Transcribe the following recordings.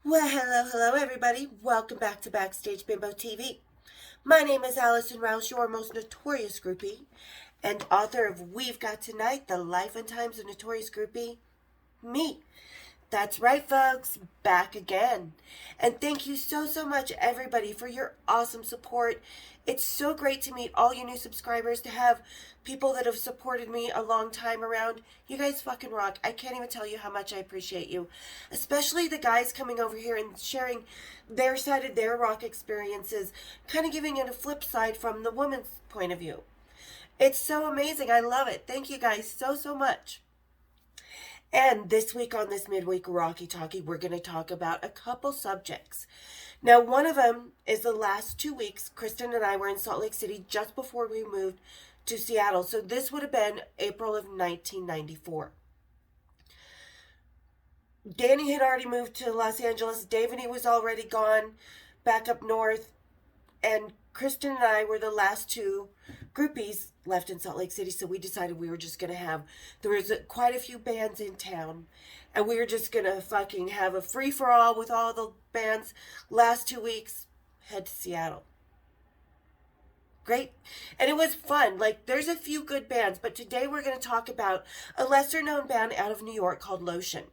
Well, hello, everybody. Welcome back to Backstage Bimbo TV. My name is Allison Rouse, your most notorious groupie, and author of We've Got Tonight, The Life and Times of Notorious Groupie, me. That's right, folks, back again. And thank you so much, everybody, for your awesome support. It's so great to meet all you new subscribers, to have people that have supported me a long time around. You guys fucking rock. I can't even tell you how much I appreciate you. Especially the guys coming over here and sharing their side of their rock experiences, kind of giving it a flip side from the woman's point of view. It's so amazing. I love it. Thank you guys so much. And this week on this midweek Rocky Talkie, we're going to talk about a couple subjects. Now, one of them is the last 2 weeks, Kristin and I were in Salt Lake City just before we moved to Seattle. So this would have been April of 1994. Danny had already moved to Los Angeles. Dave and he was already gone back up north. And Kristin and I were the last two groupies left in Salt Lake City, so we decided we were just going to have, there was quite a few bands in town, and we were just going to fucking have a free-for-all with all the bands. Last 2 weeks, head to Seattle. Great. And it was fun. Like, there's a few good bands, but today we're going to talk about a lesser-known band out of New York called Lotion.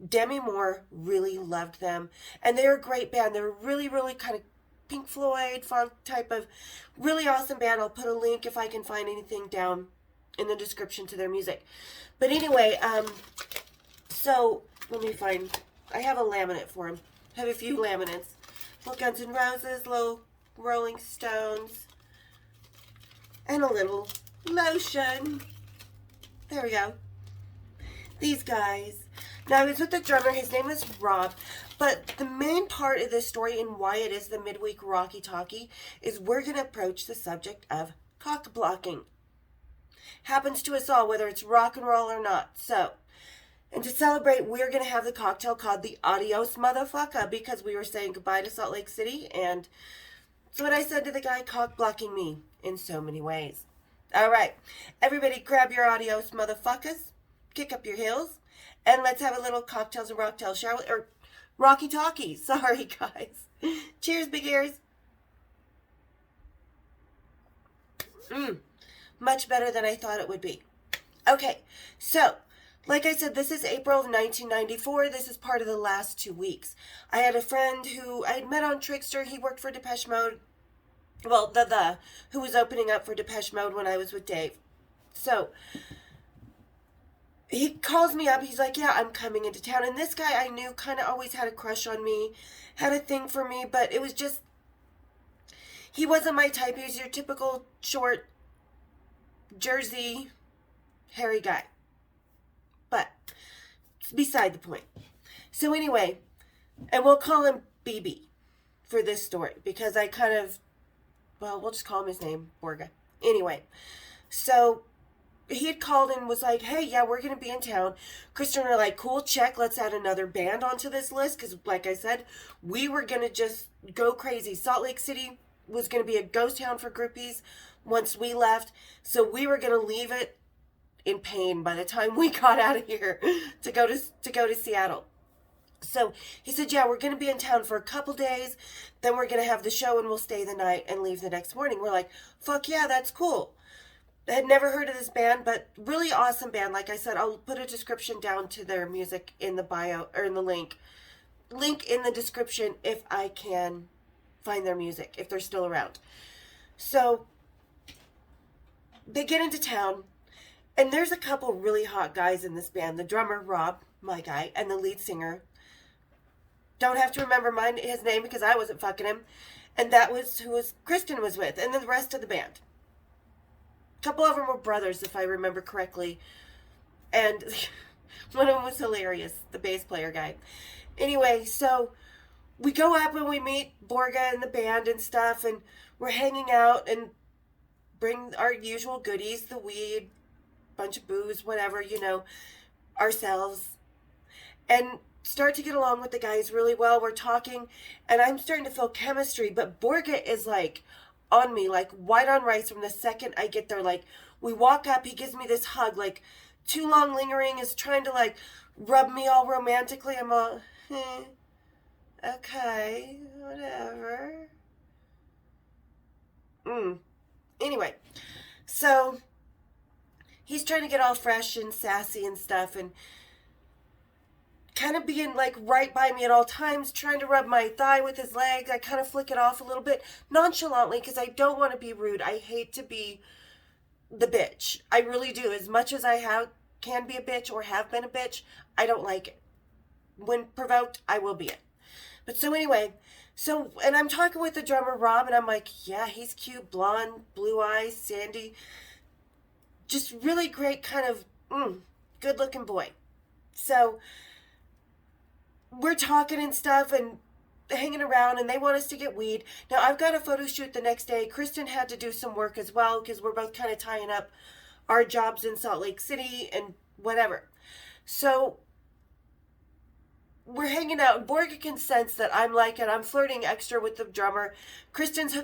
Demi Moore really loved them, and they're a great band. They're really kind of Pink Floyd funk type of really awesome band. I'll put a link if I can find anything down in the description to their music. But anyway, so let me find, I have a laminate for them. I have a few laminates. Little Guns N' Roses, little Rolling Stones, and a little Lotion. There we go. These guys. Now, I was with the drummer. His name is Rob. But the main part of this story and why it is the midweek Rocky Talkie is we're going to approach the subject of cock blocking. Happens to us all, whether it's rock and roll or not. So, and to celebrate, we're going to have the cocktail called the Adios Motherfucker, because we were saying goodbye to Salt Lake City. And so what I said to the guy, cock blocking me in so many ways. All right, everybody grab your Adios Motherfuckers, kick up your heels, and let's have a little cocktails and rocktails, shall we? Or Rocky Talkie. Sorry, guys. Cheers, big ears. Much better than I thought it would be. Okay, so, like I said, this is April of 1994. This is part of the last 2 weeks. I had a friend who I had met on Trickster. He worked for Depeche Mode. Well, who was opening up for Depeche Mode when I was with Dave. So, he calls me up. He's like, yeah, I'm coming into town. And this guy I knew kind of always had a crush on me, had a thing for me, but it was just, he wasn't my type. He was your typical short, Jersey, hairy guy. But it's beside the point. So anyway, and we'll call him BB for this story, because I kind of, well, we'll just call him his name, Borga. Anyway, so he had called and was like, hey, yeah, we're going to be in town. Kristin and I were like, cool, check. Let's add another band onto this list. Because, like I said, we were going to just go crazy. Salt Lake City was going to be a ghost town for groupies once we left. So we were going to leave it in pain by the time we got out of here to go to Seattle. So he said, yeah, we're going to be in town for a couple days. Then we're going to have the show and we'll stay the night and leave the next morning. We're like, fuck yeah, that's cool. I had never heard of this band, but really awesome band. Like I said, I'll put a description down to their music in the bio, or in the link in the description if I can find their music, if they're still around. So they get into town, and there's a couple really hot guys in this band. The drummer, Rob, my guy, and the lead singer. Don't have to remember his name because I wasn't fucking him. And that was who Kristin was with, and then the rest of the band. Couple of them were brothers, if I remember correctly, and one of them was hilarious, the bass player guy. Anyway, so we go up and we meet Borga and the band and stuff, and we're hanging out and bring our usual goodies, the weed, bunch of booze, whatever, ourselves, and start to get along with the guys really well. We're talking, and I'm starting to feel chemistry, but Borga is like on me, like white on rice from the second I get there. Like, we walk up, he gives me this hug, like, too long lingering, is trying to, like, rub me all romantically. I'm all, okay, whatever. Anyway, so he's trying to get all fresh and sassy and stuff, and kind of being like right by me at all times, trying to rub my thigh with his leg. I kind of flick it off a little bit nonchalantly because I don't want to be rude. I hate to be the bitch. I really do. As much as can be a bitch or have been a bitch, I don't like it. When provoked, I will be it. But so anyway, and I'm talking with the drummer Rob, and I'm like, yeah, he's cute, blonde, blue eyes, sandy, just really great kind of good looking boy. So we're talking and stuff and hanging around, and they want us to get weed. Now, I've got a photo shoot the next day. Kristin had to do some work as well because we're both kind of tying up our jobs in Salt Lake City and whatever. So we're hanging out, and Borga can sense that I'm flirting extra with the drummer. Kristin's,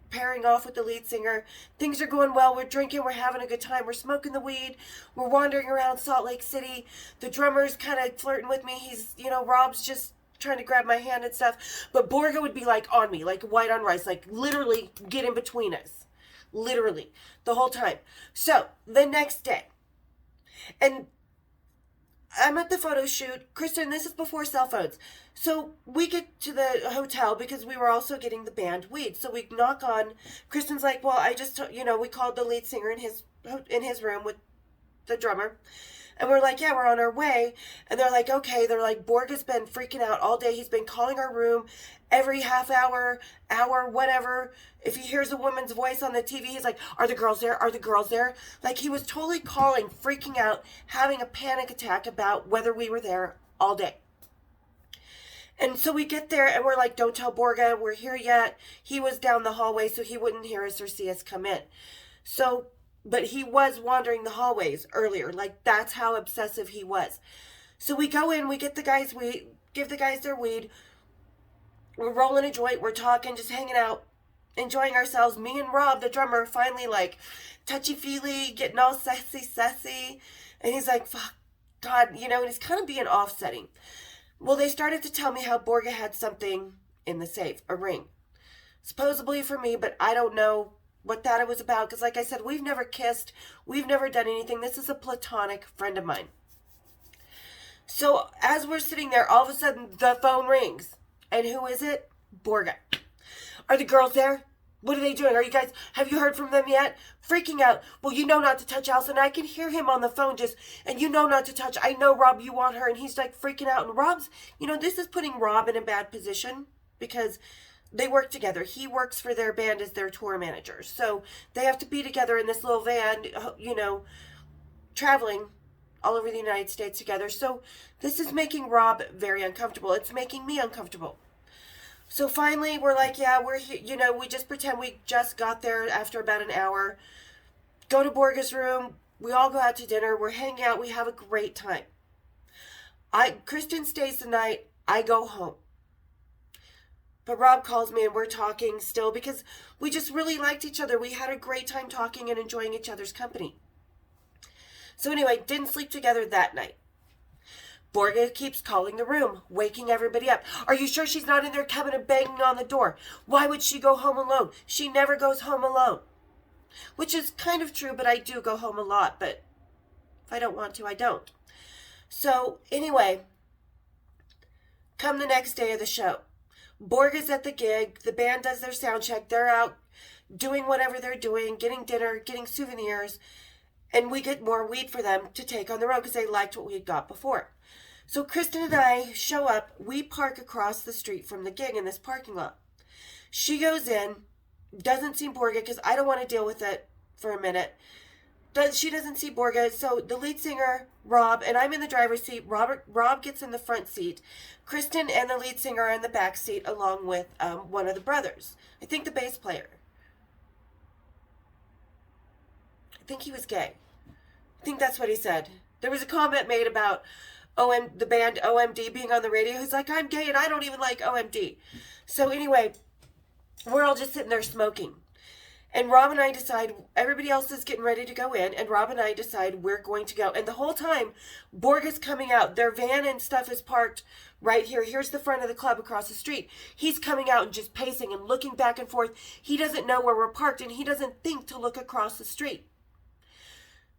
pairing off with the lead singer. Things are going well. We're drinking. We're having a good time. We're smoking the weed. We're wandering around Salt Lake City. The drummer's kind of flirting with me. He's, Rob's just trying to grab my hand and stuff. But Borga would be like on me, like white on rice, like literally get in between us. Literally. The whole time. So, the next day. And I'm at the photo shoot. Kristin, this is before cell phones. So we get to the hotel because we were also getting the band weed. So we knock on. Kristin's like, well, I just, we called the lead singer in his room with the drummer. And we're like, yeah, we're on our way. And they're like, okay. They're like, Borga's been freaking out all day. He's been calling our room every half hour, whatever. If he hears a woman's voice on the TV, he's like, are the girls there? Are the girls there? Like, he was totally calling, freaking out, having a panic attack about whether we were there all day. And so we get there, and we're like, don't tell Borga we're here yet. He was down the hallway, so he wouldn't hear us or see us come in. So, but he was wandering the hallways earlier. Like, that's how obsessive he was. So we go in, we get the guys weed, give the guys their weed. We're rolling a joint, we're talking, just hanging out, enjoying ourselves. Me and Rob, the drummer, finally like touchy-feely, getting all sassy. And he's like, fuck, God, and he's kind of being offsetting. Well, they started to tell me how Borga had something in the safe, a ring. Supposedly for me, but I don't know what that was about. Because like I said, we've never kissed. We've never done anything. This is a platonic friend of mine. So as we're sitting there, all of a sudden the phone rings. And who is it? Borga. Are the girls there? What are they doing? Have you heard from them yet? Freaking out. Well, not to touch Allison. I can hear him on the phone and not to touch. I know, Rob, you want her. And he's like freaking out. And Rob's, this is putting Rob in a bad position because they work together. He works for their band as their tour manager. So they have to be together in this little van, traveling all over the United States together. So this is making Rob very uncomfortable. It's making me uncomfortable. So finally, we're like, yeah, we're here. We just pretend we just got there after about an hour. Go to Borga's room. We all go out to dinner. We're hanging out. We have a great time. Kristin stays the night. I go home. But Rob calls me and we're talking still because we just really liked each other. We had a great time talking and enjoying each other's company. So anyway, didn't sleep together that night. Borga keeps calling the room, waking everybody up. Are you sure she's not in there coming and banging on the door? Why would she go home alone? She never goes home alone. Which is kind of true, but I do go home a lot. But if I don't want to, I don't. So anyway, come the next day of the show. Borga's at the gig. The band does their sound check. They're out doing whatever they're doing, getting dinner, getting souvenirs. And we get more weed for them to take on the road because they liked what we had got before. So Kristin and I show up. We park across the street from the gig in this parking lot. She goes in, doesn't see Borga because I don't want to deal with it for a minute. She doesn't see Borga. So the lead singer, Rob, and I'm in the driver's seat. Rob gets in the front seat. Kristin and the lead singer are in the back seat along with one of the brothers. I think the bass player. I think he was gay. I think that's what he said. There was a comment made about the band OMD being on the radio. He's like, I'm gay and I don't even like OMD. So anyway, we're all just sitting there smoking. And Rob and I decide, everybody else is getting ready to go in, and Rob and I decide we're going to go. And the whole time, Borg is coming out. Their van and stuff is parked right here. Here's the front of the club across the street. He's coming out and just pacing and looking back and forth. He doesn't know where we're parked, and he doesn't think to look across the street.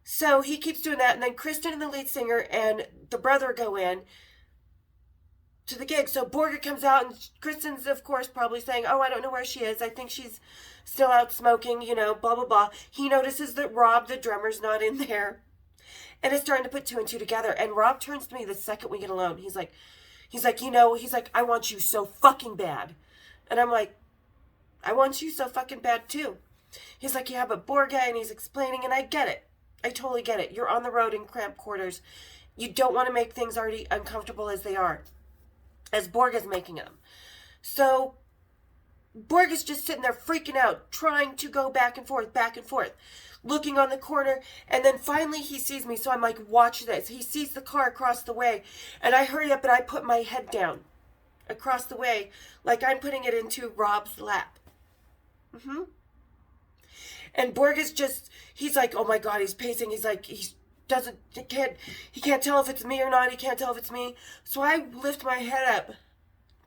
So he keeps doing that, and then Kristin and the lead singer and the brother go in to the gig. So Borga comes out, and Kristin's, of course, probably saying, oh, I don't know where she is. I think she's still out smoking, blah, blah, blah. He notices that Rob, the drummer's not in there, and is starting to put two and two together. And Rob turns to me the second we get alone. He's like, I want you so fucking bad. And I'm like, I want you so fucking bad too. He's like, yeah, but Borga, and he's explaining, and I get it. I totally get it. You're on the road in cramped quarters. You don't want to make things already uncomfortable as they are, as Borga's making them. So Borga's just sitting there freaking out, trying to go back and forth, looking on the corner. And then finally he sees me. So I'm like, watch this. He sees the car across the way, and I hurry up and I put my head down across the way like I'm putting it into Rob's lap. And Borga's just, he's like, oh my God, he's pacing. He's like, he can't tell if it's me or not. He can't tell if it's me. So I lift my head up,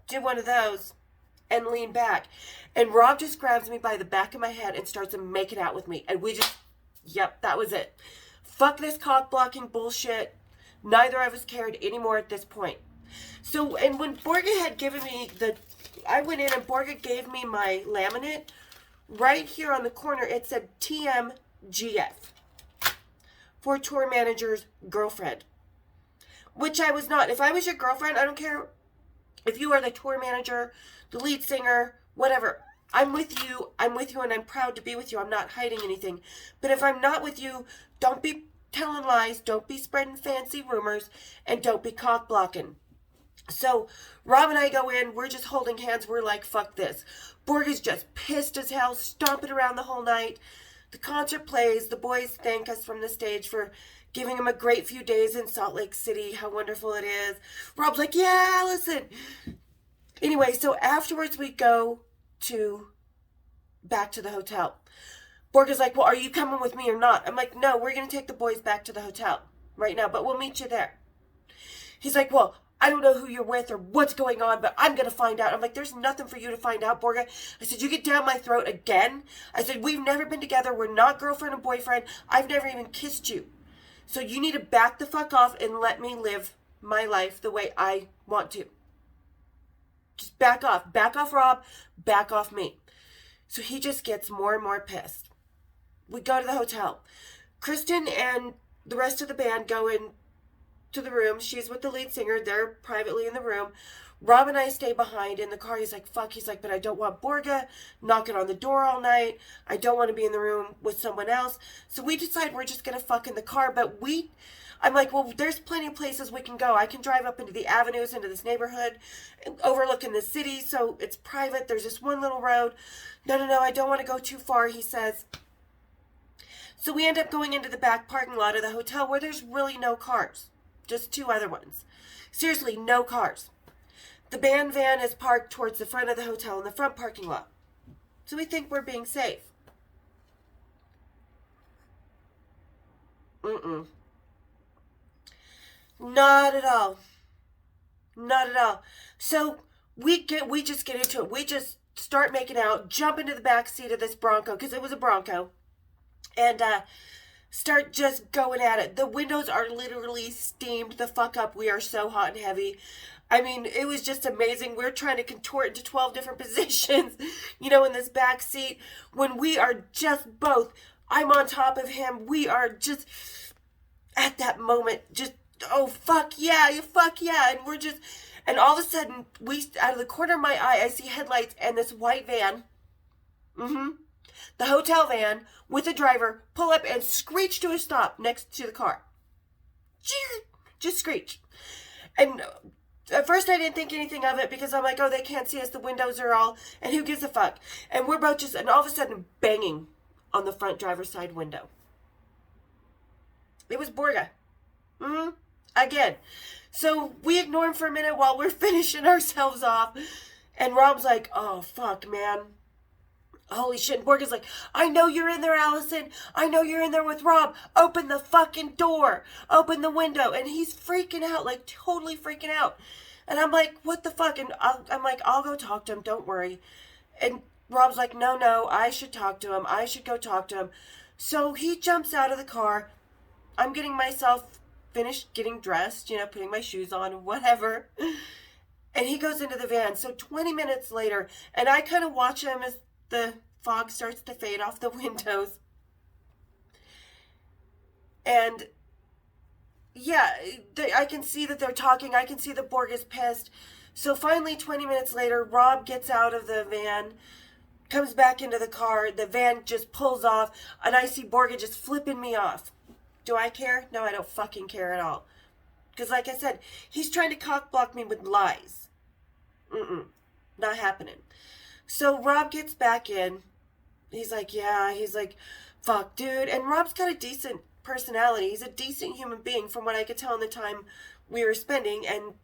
do one of those, and lean back. And Rob just grabs me by the back of my head and starts to make it out with me. And we just, yep, that was it. Fuck this cock blocking bullshit. Neither of us cared anymore at this point. So, and when Borga had given me I went in and Borga gave me my laminate. Right here on the corner, it said TMGF. For tour manager's girlfriend. Which I was not. If I was your girlfriend, I don't care if you are the tour manager, the lead singer, whatever. I'm with you, and I'm proud to be with you. I'm not hiding anything. But if I'm not with you, don't be telling lies, don't be spreading fancy rumors, and don't be cock blocking. So Rob and I go in, we're just holding hands, we're like, fuck this. Borg is just pissed as hell, stomping around the whole night. The concert plays, the boys thank us from the stage for giving him a great few days in Salt Lake City, how wonderful it is. Rob's like, yeah, listen. Anyway, so afterwards we go back to the hotel. Borg is like, well, are you coming with me or not? I'm like, no, we're going to take the boys back to the hotel right now, but we'll meet you there. He's like, well, I don't know who you're with or what's going on, but I'm going to find out. I'm like, there's nothing for you to find out, Borga. I said, you get down my throat again? I said, we've never been together. We're not girlfriend and boyfriend. I've never even kissed you. So you need to back the fuck off and let me live my life the way I want to. Just back off. Back off, Rob. Back off me. So he just gets more and more pissed. We go to the hotel. Kristin and the rest of the band go in to the room. She's with the lead singer. They're privately in the room. Rob and I stay behind in the car. He's like, fuck. He's like, but I don't want Borga knocking on the door all night. I don't want to be in the room with someone else. So we decide we're just going to fuck in the car. But I'm like, well, there's plenty of places we can go. I can drive up into the avenues, into this neighborhood, overlooking the city. So it's private. There's this one little road. No, I don't want to go too far, he says. So we end up going into the back parking lot of the hotel where there's really no cars. Just two other ones. Seriously, no cars. The band van is parked towards the front of the hotel in the front parking lot. So we think we're being safe. Not at all. Not at all. So we just get into it. We just start making out, jump into the back seat of this Bronco, because it was a Bronco, and start just going at it. The windows are literally steamed the fuck up. We are so hot and heavy. I mean, it was just amazing. We're trying to contort into 12 different positions, in this back seat, when we are just both, I'm on top of him. We are just, at that moment, just, oh, fuck yeah. And we're just, and all of a sudden, out of the corner of my eye, I see headlights and this white van, the hotel van, with the driver, pull up and screech to a stop next to the car. Just screech. And at first I didn't think anything of it because I'm like, oh, they can't see us. The windows are all, and who gives a fuck? And we're both just, and all of a sudden, banging on the front driver's side window. It was Borga. Again. So we ignore him for a minute while we're finishing ourselves off. And Rob's like, oh, fuck, man. Holy shit. And Morgan's like, I know you're in there, Allison. I know you're in there with Rob. Open the fucking door. Open the window. And he's freaking out, like totally freaking out. And I'm like, what the fuck? And I'm like, I'll go talk to him. Don't worry. And Rob's like, no, I should talk to him. I should go talk to him. So he jumps out of the car. I'm getting myself finished getting dressed, putting my shoes on, whatever. And he goes into the van. So 20 minutes later, and I kind of watch him as the fog starts to fade off the windows. And yeah, I can see that they're talking. I can see that Borg is pissed. So finally, 20 minutes later, Rob gets out of the van, comes back into the car. The van just pulls off, and I see Borga just flipping me off. Do I care? No, I don't fucking care at all. Because like I said, he's trying to cock block me with lies. Not happening. So Rob gets back in. He's like, yeah. He's like, fuck, dude. And Rob's got a decent personality. He's a decent human being from what I could tell in the time we were spending and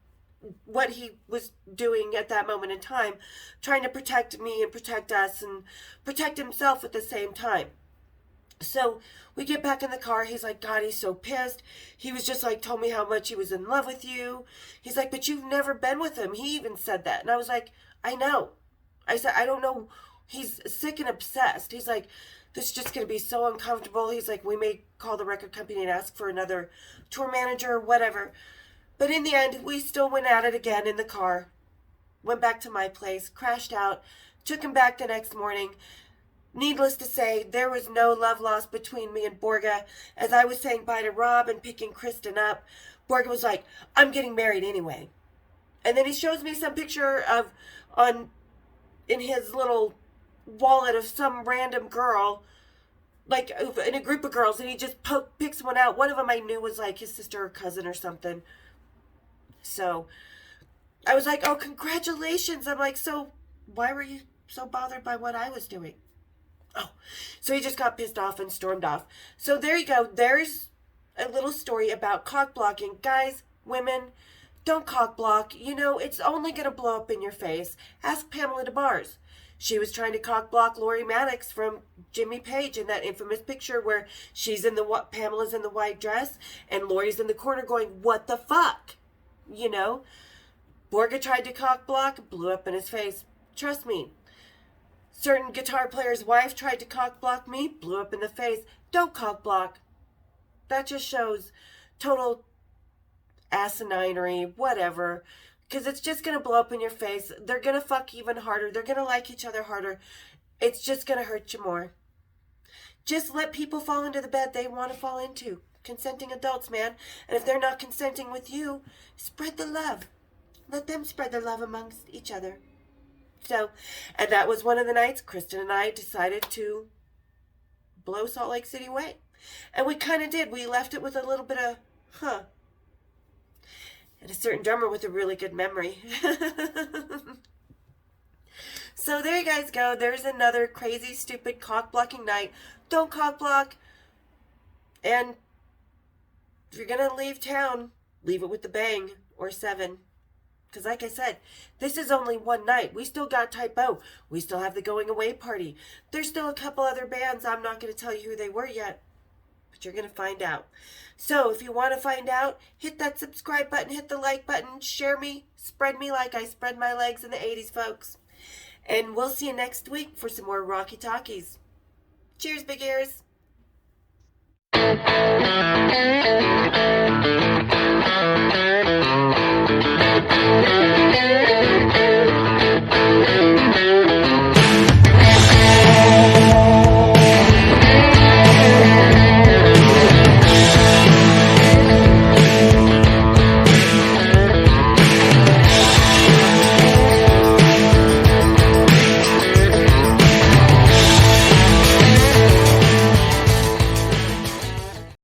what he was doing at that moment in time, trying to protect me and protect us and protect himself at the same time. So we get back in the car. He's like, God, he's so pissed. He was just like, told me how much he was in love with you. He's like, but you've never been with him. He even said that. And I was like, I know. I said, I don't know. He's sick and obsessed. He's like, this is just going to be so uncomfortable. He's like, we may call the record company and ask for another tour manager or whatever. But in the end, we still went at it again in the car. Went back to my place, crashed out, took him back the next morning. Needless to say, there was no love lost between me and Borga. As I was saying bye to Rob and picking Kristin up, Borga was like, I'm getting married anyway. And then he shows me some picture of, in his little wallet of some random girl, like in a group of girls, and he just picks one out. One of them I knew was like his sister or cousin or something. So I was like, oh, congratulations. I'm like, so why were you so bothered by what I was doing? Oh, so he just got pissed off and stormed off. So there you go. There's a little story about cock blocking. Guys, women, don't cock block. It's only going to blow up in your face. Ask Pamela DeBars. She was trying to cock block Lori Maddox from Jimmy Page in that infamous picture where Pamela's in the white dress and Lori's in the corner going, what the fuck? Borga tried to cock block, blew up in his face. Trust me. Certain guitar player's wife tried to cock block me, blew up in the face. Don't cock block. That just shows total asininity, whatever. Because it's just going to blow up in your face. They're going to fuck even harder. They're going to like each other harder. It's just going to hurt you more. Just let people fall into the bed they want to fall into. Consenting adults, man. And if they're not consenting with you, spread the love. Let them spread their love amongst each other. So, and that was one of the nights Kristin and I decided to blow Salt Lake City away. And we kind of did. We left it with a little bit of, and a certain drummer with a really good memory. So there you guys go. There's another crazy, stupid cock-blocking night. Don't cock-block. And if you're going to leave town, leave it with a bang or 7. Because like I said, this is only one night. We still got Type O. We still have the going away party. There's still a couple other bands. I'm not going to tell you who they were yet. But you're going to find out. So if you want to find out, hit that subscribe button. Hit the like button. Share me. Spread me like I spread my legs in the 80s, folks. And we'll see you next week for some more Rocky Talkies. Cheers, big ears.